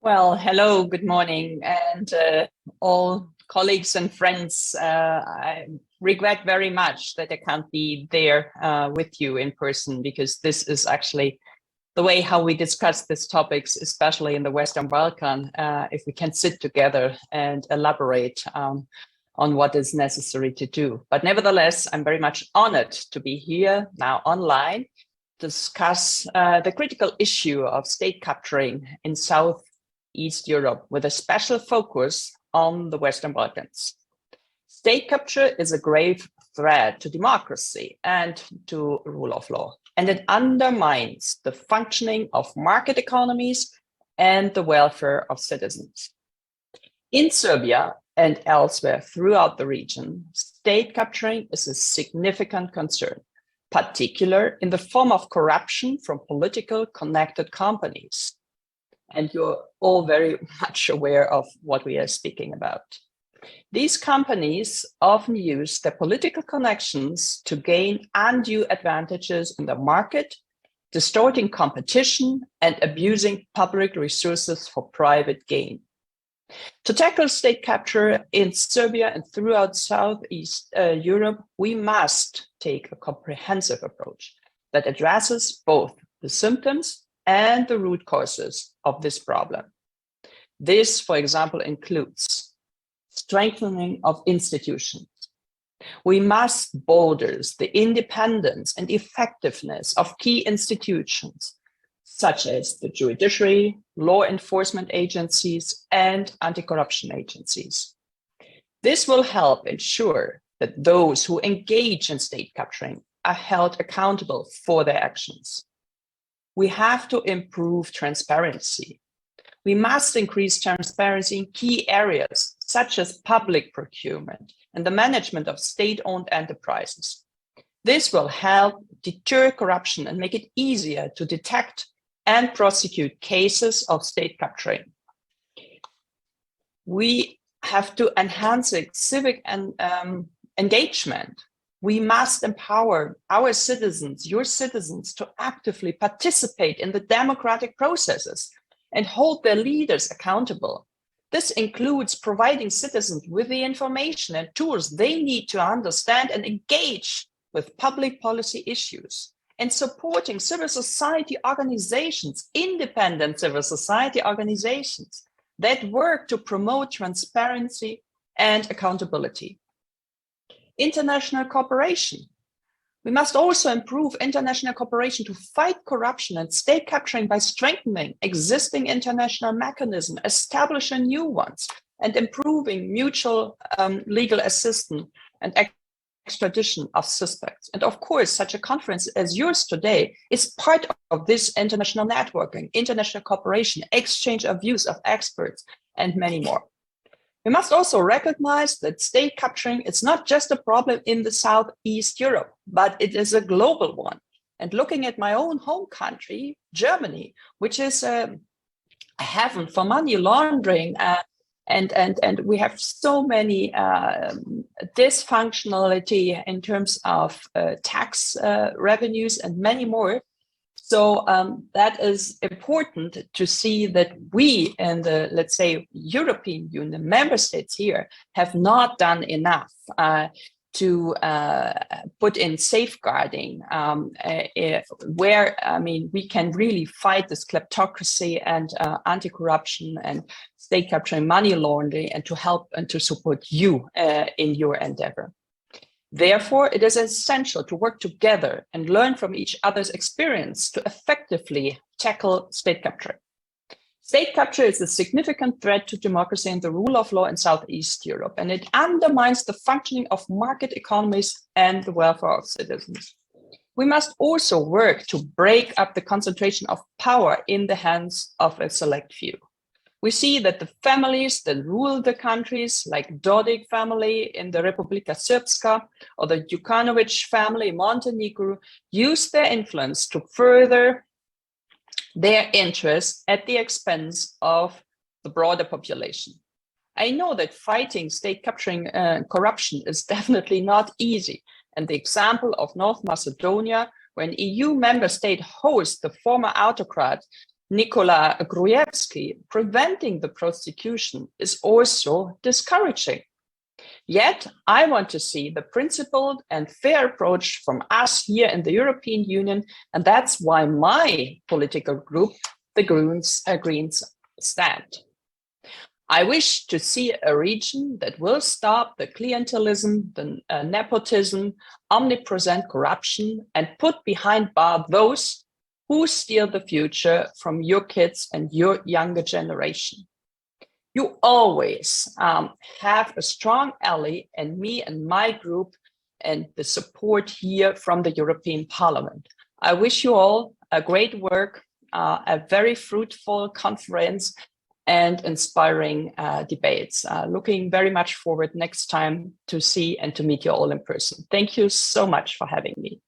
Well, hello, good morning, and all colleagues and friends. I regret very much that I can't be there with you in person, because this is actually the way how we discuss these topics, especially in the Western Balkan, if we can sit together and elaborate on what is necessary to do. But nevertheless, I'm very much honored to be here now online, discuss the critical issue of state capturing in Southeast Europe, with a special focus on the Western Balkans. State capture is a grave threat to democracy and to rule of law, and it undermines the functioning of market economies and the welfare of citizens. In Serbia and elsewhere throughout the region, state capturing is a significant concern, particularly in the form of corruption from political connected companies. And you're all very much aware of what we are speaking about. These companies often use their political connections to gain undue advantages in the market, distorting competition and abusing public resources for private gain. To tackle state capture in Serbia and throughout Southeast Europe, we must take a comprehensive approach that addresses both the symptoms and the root causes of this problem. This, for example, includes strengthening of institutions. We must bolster the independence and effectiveness of key institutions, such as the judiciary, law enforcement agencies, and anti-corruption agencies. This will help ensure that those who engage in state capturing are held accountable for their actions. We have to improve transparency. We must increase transparency in key areas, such as public procurement and the management of state-owned enterprises. This will help deter corruption and make it easier to detect and prosecute cases of state capturing. We have to enhance civic engagement. We must empower our citizens, your citizens, to actively participate in the democratic processes and hold their leaders accountable. This includes providing citizens with the information and tools they need to understand and engage with public policy issues, and supporting civil society organizations, independent civil society organizations that work to promote transparency and accountability. International cooperation. We must also improve international cooperation to fight corruption and state capturing by strengthening existing international mechanisms, establishing new ones, and improving mutual legal assistance and extradition of suspects. And of course, such a conference as yours today is part of this international networking, international cooperation, exchange of views of experts, and many more. We must also recognize that state capturing is not just a problem in the Southeast Europe, but it is a global one. And looking at my own home country, Germany, which is a heaven for money laundering, and we have so many dysfunctionality in terms of tax revenues and many more. So that is important to see that we in the, let's say, European Union, the member states here, have not done enough to put in safeguarding where, I mean, we can really fight this kleptocracy and anti-corruption and state capturing, money laundering, and to help and to support you in your endeavor. Therefore, it is essential to work together and learn from each other's experience to effectively tackle state capture. State capture is a significant threat to democracy and the rule of law in Southeast Europe, and it undermines the functioning of market economies and the welfare of citizens. We must also work to break up the concentration of power in the hands of a select few. We see that the families that rule the countries, like Dodik family in the Republika Srpska or the Đukanović family in Montenegro, use their influence to further their interests at the expense of the broader population. I know that fighting state capturing corruption is definitely not easy. And the example of North Macedonia, when EU member state hosts the former autocrat, Nikola Gruevsky, preventing the prosecution is also discouraging. Yet, I want to see the principled and fair approach from us here in the European Union, and that's why my political group, the Greens, stand. I wish to see a region that will stop the clientelism, the nepotism, omnipresent corruption, and put behind bars those who steal the future from your kids and your younger generation. You always have a strong ally in me and my group and the support here from the European Parliament. I wish you all a great work, a very fruitful conference and inspiring debates. Looking very much forward next time to see and to meet you all in person. Thank you so much for having me.